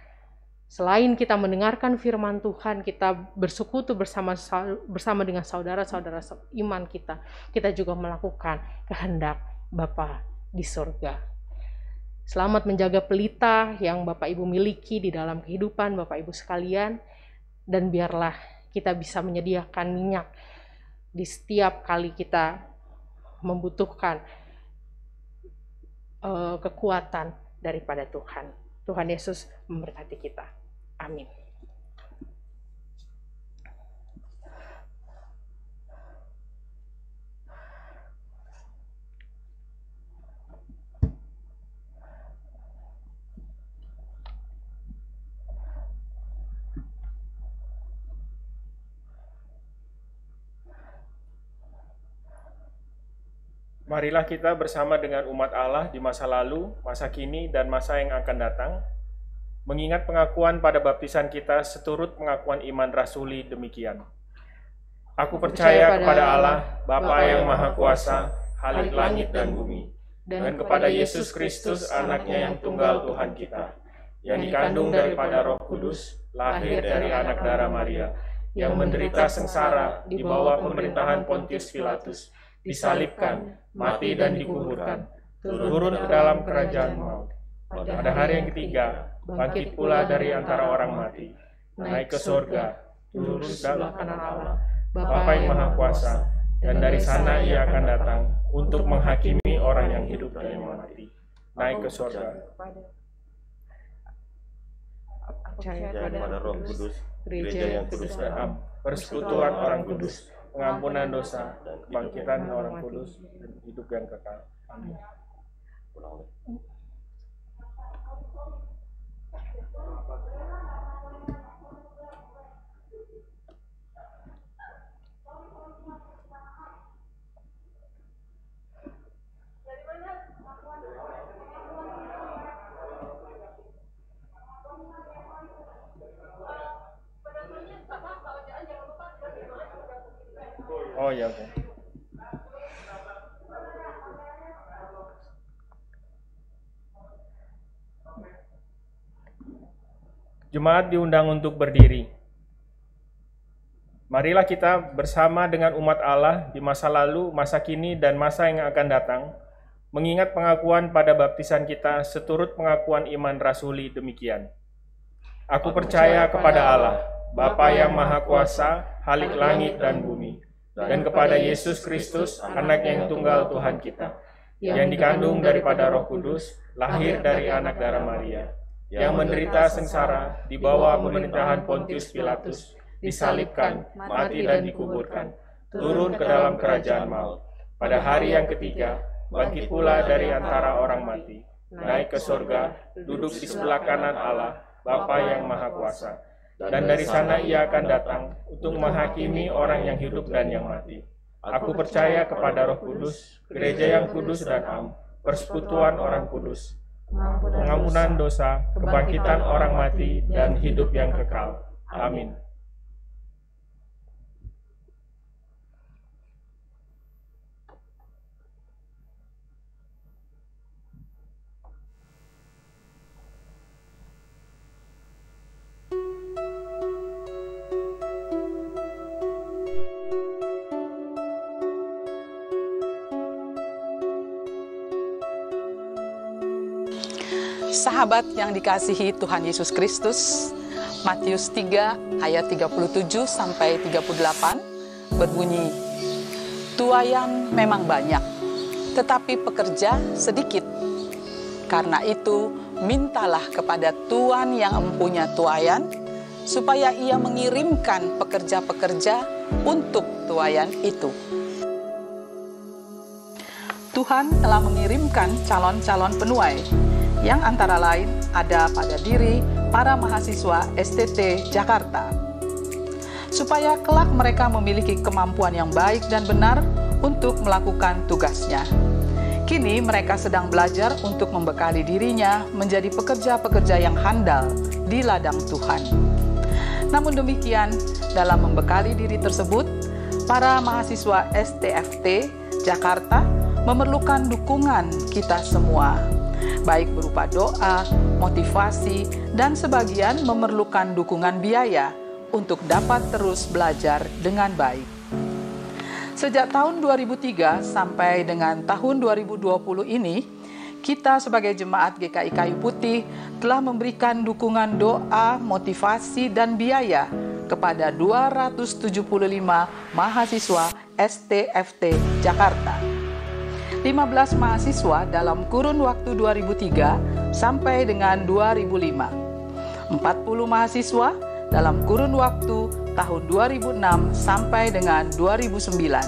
Selain kita mendengarkan firman Tuhan, kita bersekutu bersama dengan saudara-saudara iman kita juga melakukan kehendak Bapa di sorga. Selamat menjaga pelita yang Bapak Ibu miliki di dalam kehidupan Bapak Ibu sekalian, dan biarlah kita bisa menyediakan minyak di setiap kali kita membutuhkan kekuatan daripada Tuhan. Tuhan Yesus memberkati kita. Amin. Marilah kita bersama dengan umat Allah di masa lalu, masa kini, dan masa yang akan datang, mengingat pengakuan pada baptisan kita seturut pengakuan iman rasuli demikian. Aku percaya kepada Allah, Bapa yang Maha Kuasa, Khalik langit dan bumi, dan kepada Yesus Kristus, anaknya yang tunggal Tuhan kita, yang dikandung daripada Roh Kudus, lahir dari anak darah Maria, yang menderita sengsara di bawah pemerintahan Pontius Pilatus, disalibkan, mati dan dikuburkan, turun ke dalam kerajaan maut. Pada hari yang ketiga, bangkit pula dari antara orang mati, naik ke surga, duduk sebelah kanan Allah, Bapa yang Maha Kuasa, dan dari sana Ia akan datang untuk menghakimi orang yang hidup dan yang mati. Naik ke surga. Percaya pada Roh Kudus, gereja yang kudus dan am, persekutuan orang kudus, pengampunan dosa, kebangkitan orang kudus, dan hidup yang kekal. Amin. Oh ya, oke. Jemaat diundang untuk berdiri. Marilah kita bersama dengan umat Allah di masa lalu, masa kini, dan masa yang akan datang, mengingat pengakuan pada baptisan kita seturut pengakuan iman rasuli demikian. Aku percaya kepada Allah, Bapa yang Maha Kuasa, Khalik langit dan bumi, dan kepada Yesus Kristus, anak yang tunggal Tuhan kita, yang dikandung daripada Roh Kudus, lahir dari anak darah Maria, yang menderita sengsara di bawah pemerintahan Pontius Pilatus, disalibkan, mati dan dikuburkan, turun ke dalam kerajaan maut. Pada hari yang ketiga, bangkit pula dari antara orang mati, naik ke surga, duduk di sebelah kanan Allah, Bapa yang Maha Kuasa. Dan dari sana ia akan datang untuk menghakimi orang yang hidup dan yang mati. Aku percaya kepada Roh Kudus, gereja yang kudus dan am, persekutuan orang kudus, pengampunan dosa, kebangkitan orang mati, dan hidup yang kekal. Amin. Sahabat yang dikasihi Tuhan Yesus Kristus, Matius 3 ayat 37 sampai 38 berbunyi, "Tuaian memang banyak, tetapi pekerja sedikit. Karena itu, mintalah kepada Tuhan yang empunya tuaian, supaya ia mengirimkan pekerja-pekerja untuk tuaian itu." Tuhan telah mengirimkan calon-calon penuai, yang antara lain ada pada diri para mahasiswa STT Jakarta, supaya kelak mereka memiliki kemampuan yang baik dan benar untuk melakukan tugasnya. Kini mereka sedang belajar untuk membekali dirinya menjadi pekerja-pekerja yang handal di ladang Tuhan. Namun demikian, dalam membekali diri tersebut, para mahasiswa STFT Jakarta memerlukan dukungan kita semua, baik berupa doa, motivasi, dan sebagian memerlukan dukungan biaya untuk dapat terus belajar dengan baik. Sejak tahun 2003 sampai dengan tahun 2020 ini, kita sebagai jemaat GKI Kayu Putih telah memberikan dukungan doa, motivasi, dan biaya kepada 275 mahasiswa STFT Jakarta. 15 mahasiswa dalam kurun waktu 2003 sampai dengan 2005, 40 mahasiswa dalam kurun waktu tahun 2006 sampai dengan 2009,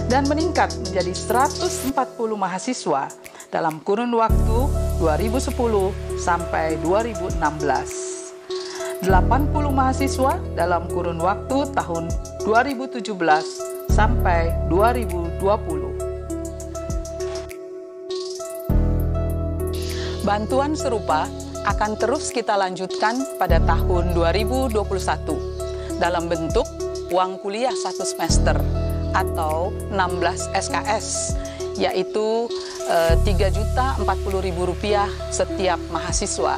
dan meningkat menjadi 140 mahasiswa dalam kurun waktu 2010 sampai 2016. 80 mahasiswa dalam kurun waktu tahun 2017 sampai 2020. Bantuan serupa akan terus kita lanjutkan pada tahun 2021 dalam bentuk uang kuliah 1 semester atau 16 SKS, yaitu Rp3.040.000 setiap mahasiswa.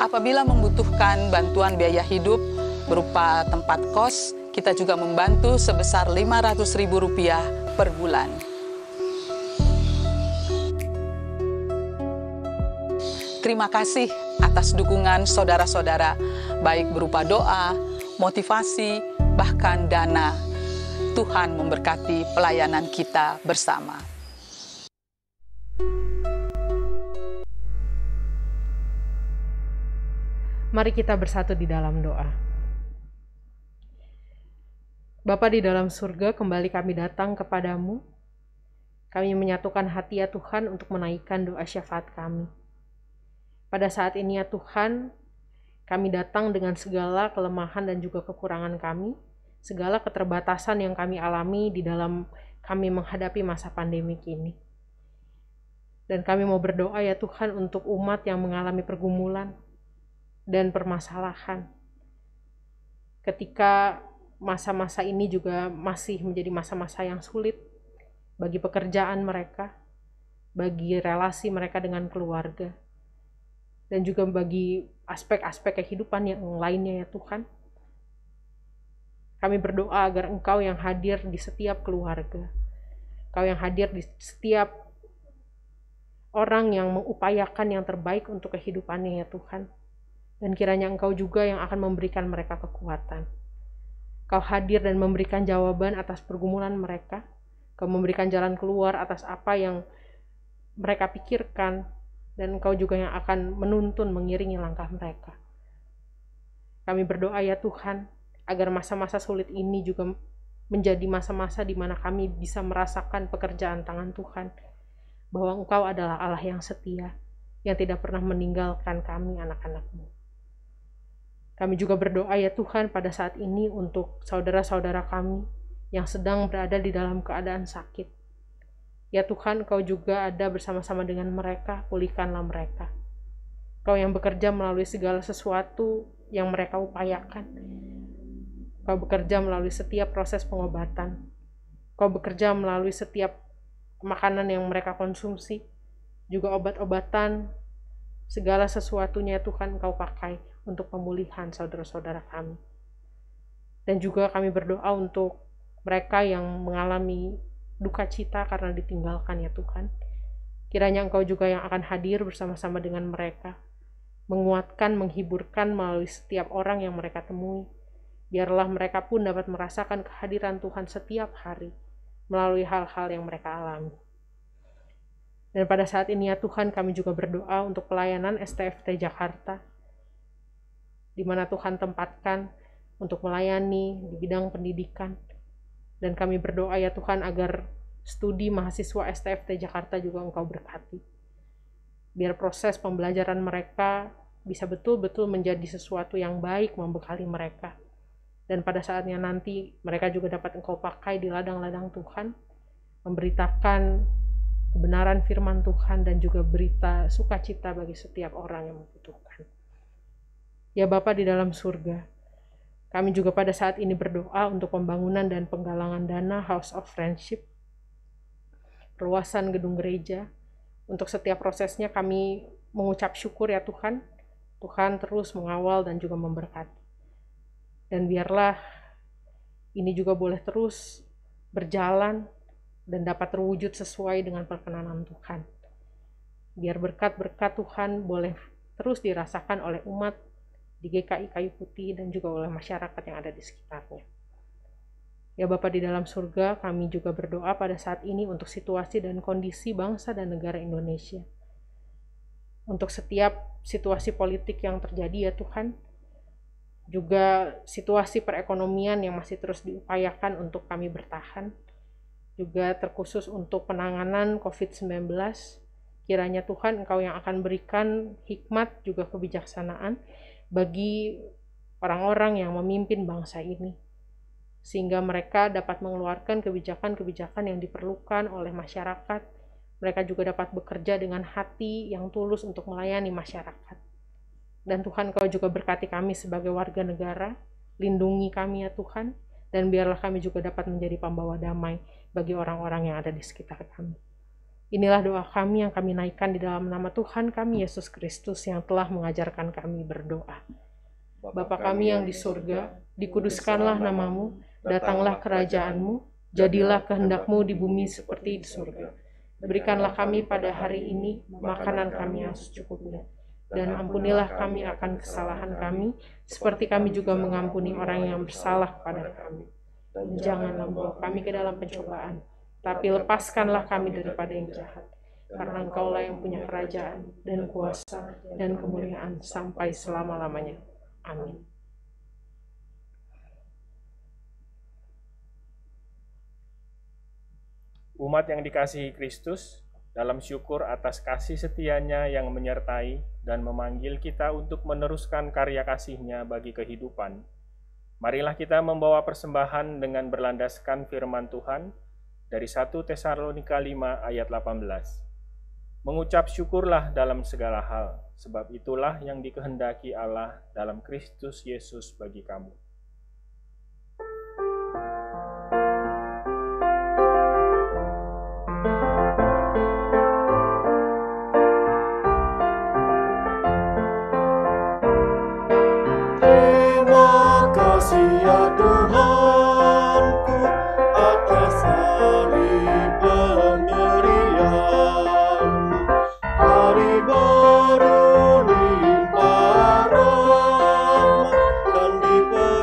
Apabila membutuhkan bantuan biaya hidup berupa tempat kos, kita juga membantu sebesar Rp500.000 per bulan. Terima kasih atas dukungan saudara-saudara, baik berupa doa, motivasi, bahkan dana. Tuhan memberkati pelayanan kita bersama. Mari kita bersatu di dalam doa. Bapa di dalam surga, kembali kami datang kepadamu. Kami menyatukan hati ya Tuhan untuk menaikkan doa syafaat kami. Pada saat ini ya Tuhan, kami datang dengan segala kelemahan dan juga kekurangan kami, segala keterbatasan yang kami alami di dalam kami menghadapi masa pandemik ini. Dan kami mau berdoa ya Tuhan untuk umat yang mengalami pergumulan dan permasalahan. Ketika masa-masa ini juga masih menjadi masa-masa yang sulit bagi pekerjaan mereka, bagi relasi mereka dengan keluarga, dan juga bagi aspek-aspek kehidupan yang lainnya ya Tuhan. Kami berdoa agar Engkau yang hadir di setiap keluarga, Engkau yang hadir di setiap orang yang mengupayakan yang terbaik untuk kehidupannya ya Tuhan. Dan kiranya Engkau juga yang akan memberikan mereka kekuatan. Kau hadir dan memberikan jawaban atas pergumulan mereka. Kau memberikan jalan keluar atas apa yang mereka pikirkan, dan Engkau juga yang akan menuntun, mengiringi langkah mereka. Kami berdoa ya Tuhan, agar masa-masa sulit ini juga menjadi masa-masa di mana kami bisa merasakan pekerjaan tangan Tuhan, bahwa Engkau adalah Allah yang setia, yang tidak pernah meninggalkan kami anak-anak-Mu. Kami juga berdoa ya Tuhan pada saat ini untuk saudara-saudara kami yang sedang berada di dalam keadaan sakit. Ya Tuhan, Kau juga ada bersama-sama dengan mereka, pulihkanlah mereka. Kau yang bekerja melalui segala sesuatu yang mereka upayakan. Kau bekerja melalui setiap proses pengobatan. Kau bekerja melalui setiap makanan yang mereka konsumsi, juga obat-obatan, segala sesuatunya Tuhan Kau pakai untuk pemulihan saudara-saudara kami. Dan juga kami berdoa untuk mereka yang mengalami duka cita karena ditinggalkan ya Tuhan. Kiranya Engkau juga yang akan hadir bersama-sama dengan mereka, menguatkan, menghiburkan melalui setiap orang yang mereka temui. Biarlah mereka pun dapat merasakan kehadiran Tuhan setiap hari melalui hal-hal yang mereka alami. Dan pada saat ini ya Tuhan, kami juga berdoa untuk pelayanan STFT Jakarta, di mana Tuhan tempatkan untuk melayani di bidang pendidikan. Dan kami berdoa ya Tuhan agar studi mahasiswa STFT Jakarta juga Engkau berkati. Biar proses pembelajaran mereka bisa betul-betul menjadi sesuatu yang baik membekali mereka. Dan pada saatnya nanti mereka juga dapat Engkau pakai di ladang-ladang Tuhan, memberitakan kebenaran firman Tuhan dan juga berita sukacita bagi setiap orang yang membutuhkan. Ya Bapa di dalam surga, kami juga pada saat ini berdoa untuk pembangunan dan penggalangan dana House of Friendship, perluasan gedung gereja. Untuk setiap prosesnya kami mengucap syukur ya Tuhan. Tuhan terus mengawal dan juga memberkati. Dan biarlah ini juga boleh terus berjalan dan dapat terwujud sesuai dengan perkenanan Tuhan. Biar berkat-berkat Tuhan boleh terus dirasakan oleh umat di GKI Kayu Putih dan juga oleh masyarakat yang ada di sekitarnya. Ya Bapa di dalam surga, kami juga berdoa pada saat ini untuk situasi dan kondisi bangsa dan negara Indonesia. Untuk setiap situasi politik yang terjadi ya Tuhan, juga situasi perekonomian yang masih terus diupayakan untuk kami bertahan, juga terkhusus untuk penanganan COVID-19, kiranya Tuhan Engkau yang akan berikan hikmat juga kebijaksanaan bagi orang-orang yang memimpin bangsa ini, sehingga mereka dapat mengeluarkan kebijakan-kebijakan yang diperlukan oleh masyarakat. Mereka juga dapat bekerja dengan hati yang tulus untuk melayani masyarakat. Dan Tuhan Kau juga berkati kami sebagai warga negara, lindungi kami ya Tuhan, dan biarlah kami juga dapat menjadi pembawa damai bagi orang-orang yang ada di sekitar kami. Inilah doa kami yang kami naikkan di dalam nama Tuhan kami Yesus Kristus yang telah mengajarkan kami berdoa. Bapa kami yang di surga, dikuduskanlah namamu, datanglah kerajaan-Mu, jadilah kehendak-Mu di bumi seperti di surga. Berikanlah kami pada hari ini makanan kami yang secukupnya, dan ampunilah kami akan kesalahan kami, seperti kami juga mengampuni orang yang bersalah kepada kami. Dan janganlah membawa kami ke dalam pencobaan, tapi lepaskanlah kami daripada yang jahat, karena Engkaulah yang punya kerajaan, dan kuasa, dan kemuliaan sampai selama-lamanya. Amin. Umat yang dikasihi Kristus, dalam syukur atas kasih setianya yang menyertai dan memanggil kita untuk meneruskan karya kasih-Nya bagi kehidupan, marilah kita membawa persembahan dengan berlandaskan firman Tuhan dari 1 Tesalonika 5 ayat 18. Mengucap syukurlah dalam segala hal, sebab itulah yang dikehendaki Allah dalam Kristus Yesus bagi kamu. Terima kasih ya Tuhanku atas hari pemberian, hari baru limpah rahmat dan diberi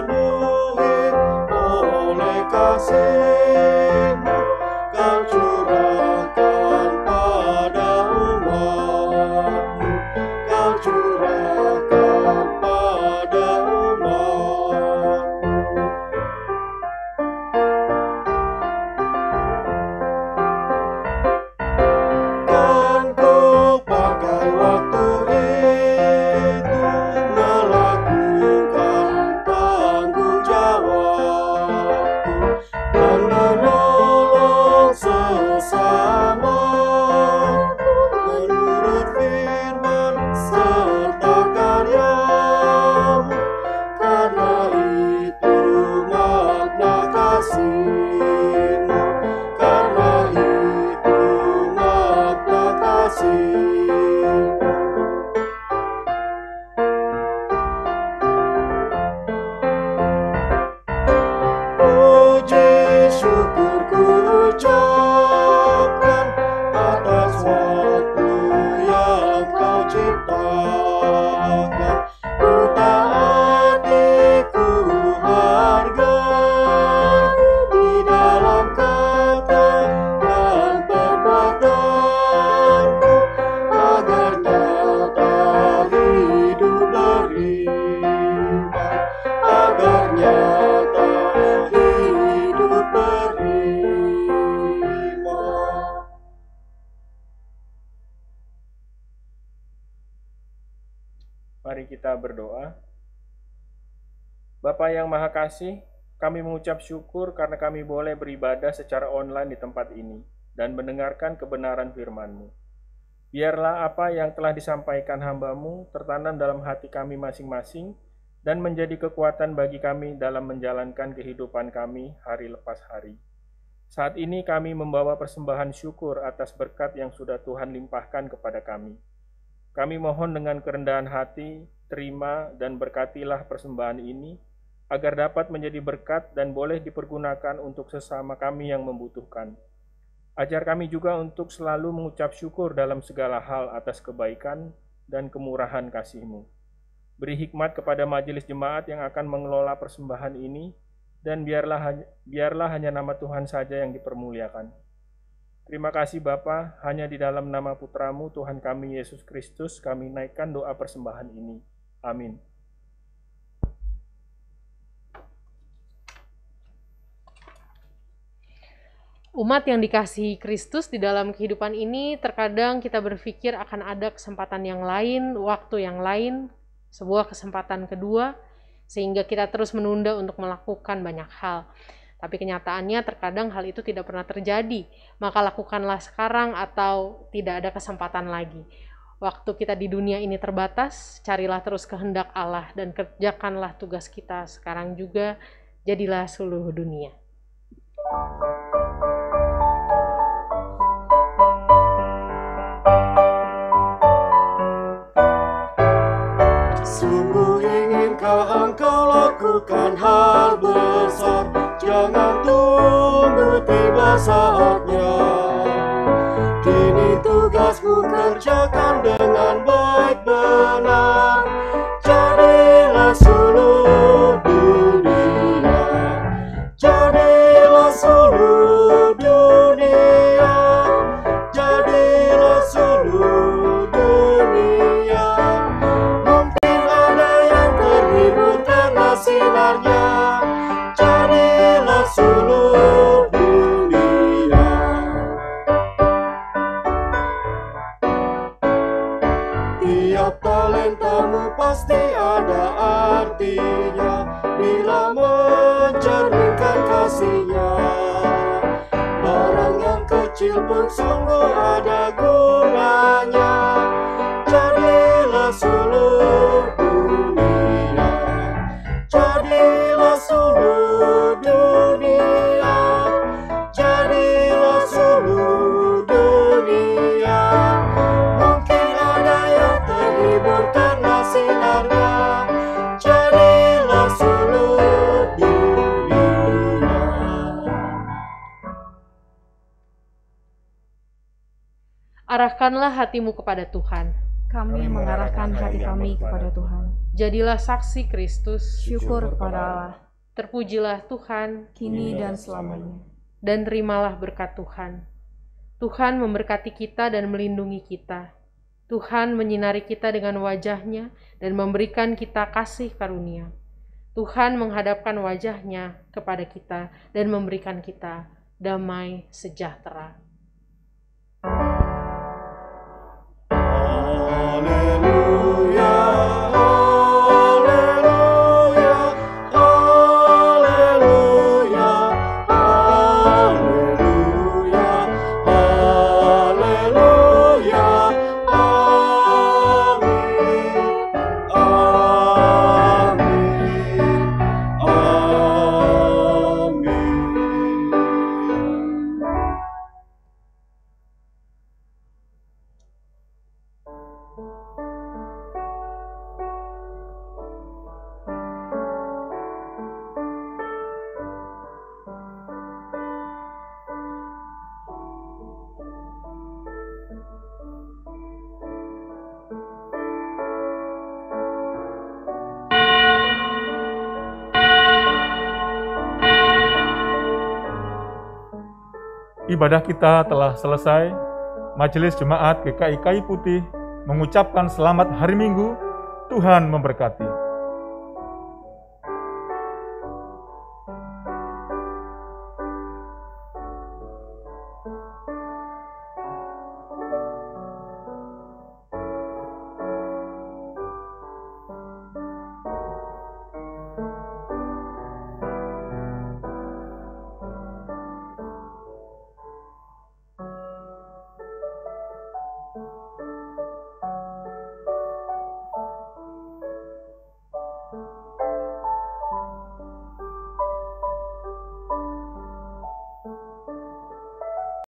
Mari kita berdoa. Bapa yang Maha Kasih, kami mengucap syukur karena kami boleh beribadah secara online di tempat ini dan mendengarkan kebenaran firman-Mu. Biarlah apa yang telah disampaikan hamba-Mu tertanam dalam hati kami masing-masing dan menjadi kekuatan bagi kami dalam menjalankan kehidupan kami hari lepas hari. Saat ini kami membawa persembahan syukur atas berkat yang sudah Tuhan limpahkan kepada kami. Kami mohon dengan kerendahan hati, terima dan berkatilah persembahan ini, agar dapat menjadi berkat dan boleh dipergunakan untuk sesama kami yang membutuhkan. Ajar kami juga untuk selalu mengucap syukur dalam segala hal atas kebaikan dan kemurahan kasih-Mu. Beri hikmat kepada majelis jemaat yang akan mengelola persembahan ini, dan biarlah hanya nama Tuhan saja yang dipermuliakan. Terima kasih Bapa, hanya di dalam nama Putra-Mu Tuhan kami Yesus Kristus kami naikkan doa persembahan ini. Amin. Umat yang dikasihi Kristus, di dalam kehidupan ini terkadang kita berpikir akan ada kesempatan yang lain, waktu yang lain, sebuah kesempatan kedua, sehingga kita terus menunda untuk melakukan banyak hal. Tapi kenyataannya terkadang hal itu tidak pernah terjadi, maka lakukanlah sekarang atau tidak ada kesempatan lagi. Waktu kita di dunia ini terbatas, carilah terus kehendak Allah dan kerjakanlah tugas kita sekarang juga, jadilah seluruh dunia. Sungguh inginkah engkau lakukan hal besar, jangan tunggu tiba saatnya. Kini tugasmu kerjakan dengan baik benar, jadilah seluruh dunia, jadilah seluruh dunia, jadilah seluruh dunia. Mungkin ada yang terhibur karena sinarnya, jadilah seluruh dunia. Tiap talentamu pasti ada artinya bila mencerminkan kasihnya. Barang yang kecil pun sungguh ada gunanya, jadilah seluruh dunia, jadilah seluruh dunia, jadilah seluruh dunia. Mungkin ada yang terhibur karena sinarnya, jadilah seluruh dunia. Arahkanlah hatimu kepada Tuhan. Kami mengarahkan hati kami kepada Tuhan. Jadilah saksi Kristus. Syukur kepada Allah, Terpujilah Tuhan, kini dan selamanya. dan terimalah berkat Tuhan. Tuhan memberkati kita dan melindungi kita. Tuhan menyinari kita dengan wajah-Nya dan memberikan kita kasih karunia. Tuhan menghadapkan wajah-Nya kepada kita dan memberikan kita damai sejahtera. Haleluya, haleluya, haleluya, haleluya, haleluya, amin, amin, amin. Ibadah kita telah selesai. Majelis Jemaat GKI Kayu Putih mengucapkan selamat hari Minggu. Tuhan memberkati.